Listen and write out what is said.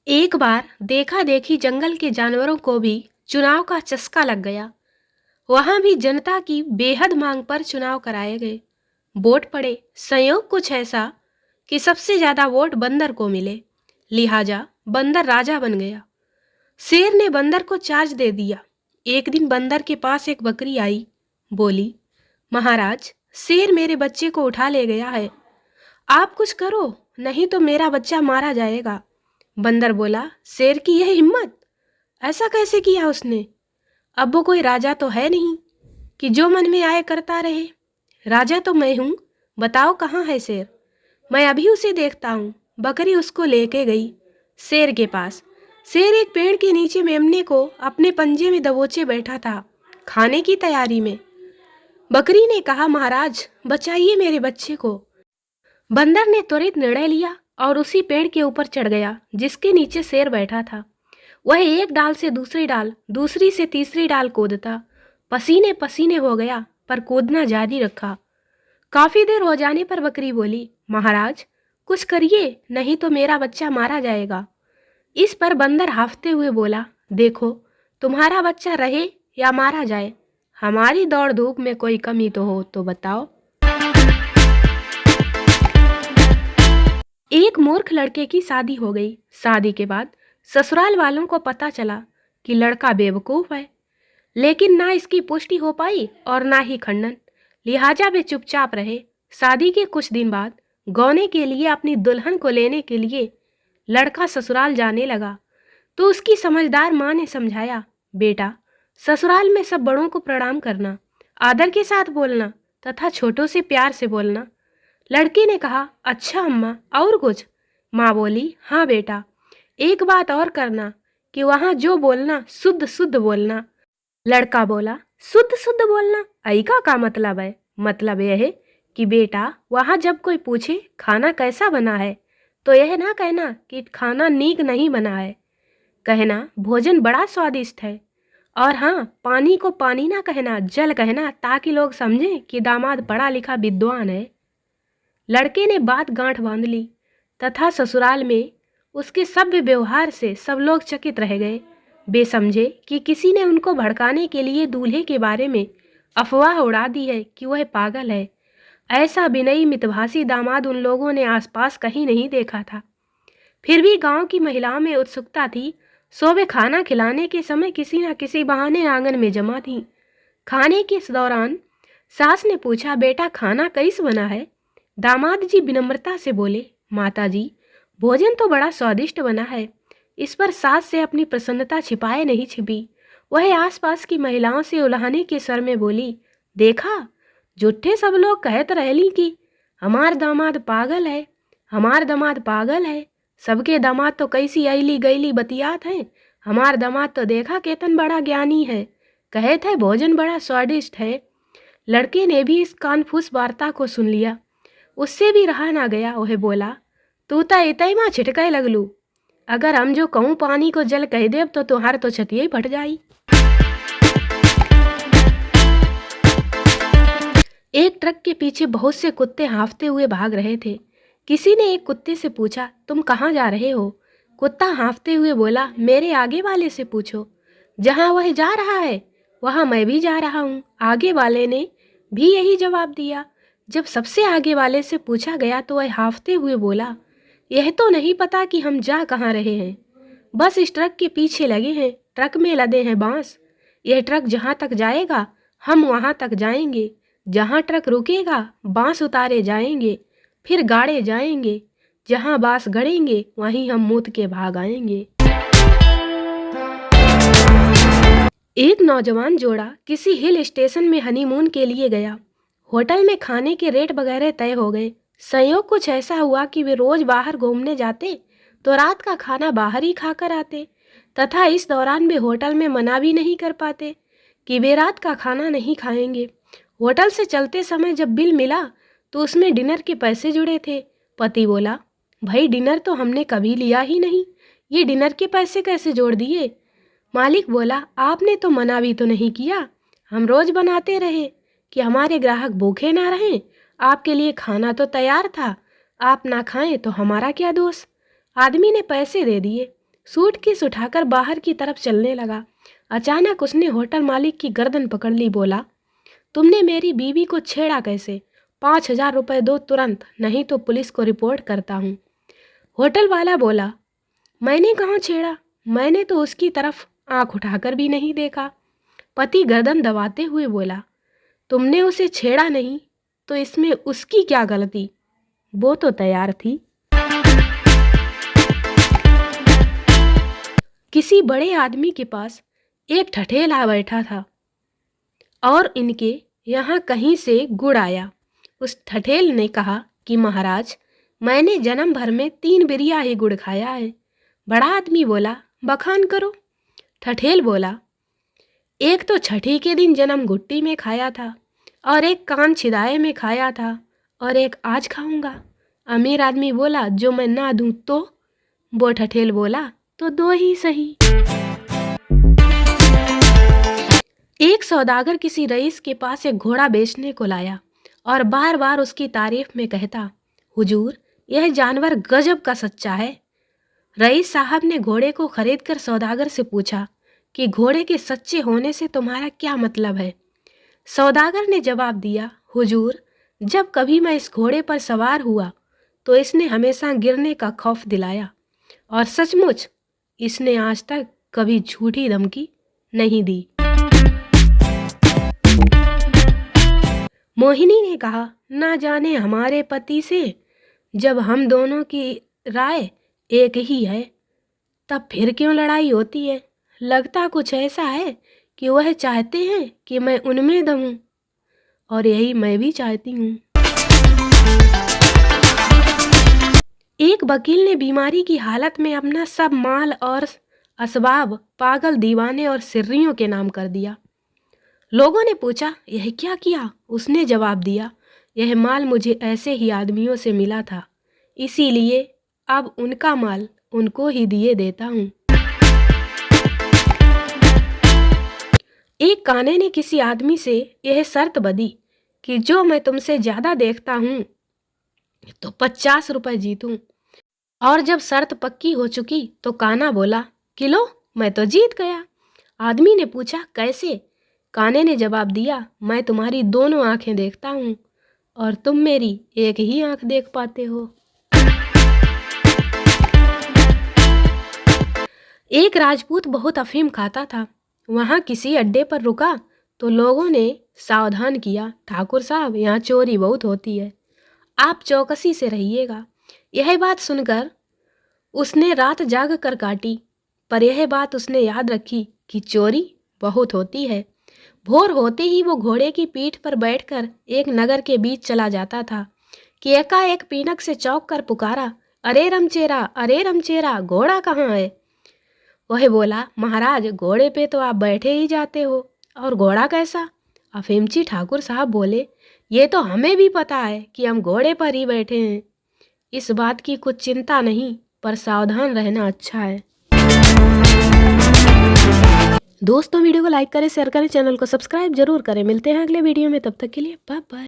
एक बार देखा देखी जंगल के जानवरों को भी चुनाव का चस्का लग गया। वहां भी जनता की बेहद मांग पर चुनाव कराए गए। वोट पड़े। संयोग कुछ ऐसा कि सबसे ज्यादा वोट बंदर को मिले। लिहाजा बंदर राजा बन गया। शेर ने बंदर को चार्ज दे दिया। एक दिन बंदर के पास एक बकरी आई। बोली, महाराज, शेर मेरे बच्चे को उठा ले गया है। आप कुछ करो, नहीं तो मेरा बच्चा मारा जाएगा। बंदर बोला, शेर की यह हिम्मत! ऐसा कैसे किया उसने? अब वो कोई राजा तो है नहीं कि जो मन में आए करता रहे। राजा तो मैं हूं। बताओ कहाँ है शेर? मैं अभी उसे देखता हूँ। बकरी उसको लेके गई शेर के पास। शेर एक पेड़ के नीचे मेमने को अपने पंजे में दबोचे बैठा था, खाने की तैयारी में। बकरी ने कहा, महाराज, बचाइए मेरे बच्चे को। बंदर ने त्वरित निर्णय लिया और उसी पेड़ के ऊपर चढ़ गया जिसके नीचे शेर बैठा था। वह एक डाल से दूसरी डाल, दूसरी से तीसरी डाल कूदता पसीने पसीने हो गया, पर कूदना जारी रखा। काफी देर हो जाने पर बकरी बोली, महाराज, कुछ करिए, नहीं तो मेरा बच्चा मारा जाएगा। इस पर बंदर हाफते हुए बोला, देखो, तुम्हारा बच्चा रहे या मारा जाए, हमारी दौड़ धूप में कोई कमी तो हो तो बताओ। एक मूर्ख लड़के की शादी हो गई। शादी के बाद ससुराल वालों को पता चला कि लड़का बेवकूफ है, लेकिन ना इसकी पुष्टि हो पाई और ना ही खंडन। लिहाजा वे चुपचाप रहे। शादी के कुछ दिन बाद गौने के लिए अपनी दुल्हन को लेने के लिए लड़का ससुराल जाने लगा तो उसकी समझदार माँ ने समझाया, बेटा, ससुराल में सब बड़ों को प्रणाम करना, आदर के साथ बोलना तथा छोटों से प्यार से बोलना। लड़के ने कहा, अच्छा अम्मा, और कुछ? माँ बोली, हाँ बेटा, एक बात और करना कि वहाँ जो बोलना शुद्ध शुद्ध बोलना। लड़का बोला, शुद्ध शुद्ध बोलना? ऐका का मतलब है? मतलब यह है कि बेटा, वहाँ जब कोई पूछे खाना कैसा बना है तो यह ना कहना कि खाना नीक नहीं बना है, कहना भोजन बड़ा स्वादिष्ट है। और हाँ, पानी को पानी ना कहना, जल कहना, ताकि लोग समझें कि दामाद पढ़ा लिखा विद्वान है। लड़के ने बात गांठ बांध ली तथा ससुराल में उसके सभ्य व्यवहार से सब लोग चकित रह गए। वे समझे कि किसी ने उनको भड़काने के लिए दूल्हे के बारे में अफवाह उड़ा दी है कि वह पागल है। ऐसा विनयी मितभाषी दामाद उन लोगों ने आसपास कहीं नहीं देखा था। फिर भी गांव की महिलाओं में उत्सुकता थी, सो वे खाना खिलाने के समय किसी न किसी बहाने आंगन में जमा थीं। खाने के दौरान सास ने पूछा, बेटा, खाना कैसे बना है? दामाद जी विनम्रता से बोले, माताजी, भोजन तो बड़ा स्वादिष्ट बना है। इस पर सास से अपनी प्रसन्नता छिपाए नहीं छिपी। वह आसपास की महिलाओं से उल्हाने के स्वर में बोली, देखा, झूठे सब लोग कहत रहली कि हमार दामाद पागल है, हमार दामाद पागल है। सबके दामाद तो कैसी अली गईली बतियात हैं, हमार दामाद तो देखा केतन बड़ा ज्ञानी है, कहत है भोजन बड़ा स्वादिष्ट है। लड़के ने भी इस कानफूस वार्ता को सुन लिया। उससे भी रहा ना गया। वह बोला, तू तो इतई माँ छिटके लगलू। अगर हम जो कहूँ पानी को जल कह देव तो तुहार तो छतिया ही फट जाई। एक ट्रक के पीछे बहुत से कुत्ते हांफते हुए भाग रहे थे। किसी ने एक कुत्ते से पूछा, तुम कहाँ जा रहे हो? कुत्ता हांफते हुए बोला, मेरे आगे वाले से पूछो, जहाँ वह जा रहा है वहाँ मैं भी जा रहा हूँ। आगे वाले ने भी यही जवाब दिया। जब सबसे आगे वाले से पूछा गया तो वह हांफते हुए बोला, यह तो नहीं पता कि हम जा कहाँ रहे हैं, बस इस ट्रक के पीछे लगे हैं। ट्रक में लदे हैं बांस। यह ट्रक जहाँ तक जाएगा हम वहाँ तक जाएंगे, जहाँ ट्रक रुकेगा बांस उतारे जाएंगे, फिर गाड़े जाएंगे, जहाँ बांस गड़ेंगे वहीं हम मूत के भाग आएंगे। एक नौजवान जोड़ा किसी हिल स्टेशन में हनीमून के लिए गया। होटल में खाने के रेट वगैरह तय हो गए। संयोग कुछ ऐसा हुआ कि वे रोज बाहर घूमने जाते तो रात का खाना बाहर ही खाकर आते, तथा इस दौरान वे होटल में मना भी नहीं कर पाते कि वे रात का खाना नहीं खाएंगे। होटल से चलते समय जब बिल मिला तो उसमें डिनर के पैसे जुड़े थे। पति बोला, भाई, डिनर तो हमने कभी लिया ही नहीं, ये डिनर के पैसे कैसे जोड़ दिए? मालिक बोला, आपने तो मना भी तो नहीं किया, हम रोज बनाते रहे कि हमारे ग्राहक भूखे ना रहें। आपके लिए खाना तो तैयार था, आप ना खाएं तो हमारा क्या दोष? आदमी ने पैसे दे दिए। सूटकेस उठाकर बाहर की तरफ चलने लगा। अचानक उसने होटल मालिक की गर्दन पकड़ ली। बोला, तुमने मेरी बीवी को छेड़ा कैसे? 5,000 रुपये दो तुरंत, नहीं तो पुलिस को रिपोर्ट करता हूँ। होटल वाला बोला, मैंने कहाँ छेड़ा? मैंने तो उसकी तरफ आंख उठाकर भी नहीं देखा। पति गर्दन दबाते हुए बोला, तुमने उसे छेड़ा नहीं तो इसमें उसकी क्या गलती? वो तो तैयार थी। किसी बड़े आदमी के पास एक ठठेल आ बैठा था और इनके यहाँ कहीं से गुड़ आया। उस ठठेल ने कहा कि महाराज, मैंने जन्म भर में 3 बिरिया ही गुड़ खाया है। बड़ा आदमी बोला, बखान करो। ठठेल बोला, एक तो छठी के दिन जन्म गुट्टी में खाया था और एक कान छिदाए में खाया था और एक आज खाऊंगा। अमीर आदमी बोला, जो मैं ना दूं तो? वो ठठेल बोला, तो 2 ही सही। एक सौदागर किसी रईस के पास एक घोड़ा बेचने को लाया और बार बार उसकी तारीफ में कहता, हुजूर, यह जानवर गजब का सच्चा है। रईस साहब ने घोड़े को खरीदकर सौदागर से पूछा कि घोड़े के सच्चे होने से तुम्हारा क्या मतलब है? सौदागर ने जवाब दिया, हुजूर, जब कभी मैं इस घोड़े पर सवार हुआ तो इसने हमेशा गिरने का खौफ दिलाया और सचमुच इसने आज तक कभी झूठी धमकी नहीं दी। मोहिनी ने कहा, ना जाने हमारे पति से जब हम दोनों की राय एक ही है तब फिर क्यों लड़ाई होती है? लगता कुछ ऐसा है कि वह चाहते हैं कि मैं उनमें दमूं और यही मैं भी चाहती हूँ। एक वकील ने बीमारी की हालत में अपना सब माल और असबाब पागल, दीवाने और सिर्रियों के नाम कर दिया। लोगों ने पूछा, यह क्या किया? उसने जवाब दिया, यह माल मुझे ऐसे ही आदमियों से मिला था, इसीलिए अब उनका माल उनको ही दिए देता हूँ। एक काने ने किसी आदमी से यह शर्त बंधी कि जो मैं तुमसे ज्यादा देखता हूँ तो 50 रुपए जीतूं। और जब शर्त पक्की हो चुकी तो काना बोला, किलो, मैं तो जीत गया। आदमी ने पूछा, कैसे? काने ने जवाब दिया, मैं तुम्हारी दोनों आंखें देखता हूँ और तुम मेरी एक ही आंख देख पाते हो। एक राजपूत बहुत अफीम खाता था। वहाँ किसी अड्डे पर रुका तो लोगों ने सावधान किया, ठाकुर साहब, यहाँ चोरी बहुत होती है, आप चौकसी से रहिएगा। यह बात सुनकर उसने रात जाग कर काटी, पर यह बात उसने याद रखी कि चोरी बहुत होती है। भोर होते ही वो घोड़े की पीठ पर बैठकर एक नगर के बीच चला जाता था कि एकाएक पीनक से चौंक कर पुकारा, अरे रमचेरा, अरे रमचेरा, घोड़ा कहाँ है? वह बोला, महाराज, घोड़े पे तो आप बैठे ही जाते हो, और घोड़ा कैसा? अफीमची ठाकुर साहब बोले, ये तो हमें भी पता है कि हम घोड़े पर ही बैठे हैं। इस बात की कुछ चिंता नहीं, पर सावधान रहना अच्छा है। दोस्तों, वीडियो को लाइक करें, शेयर करें, चैनल को सब्सक्राइब जरूर करें। मिलते हैं अगले वीडियो में, तब तक के लिए बाय बाय।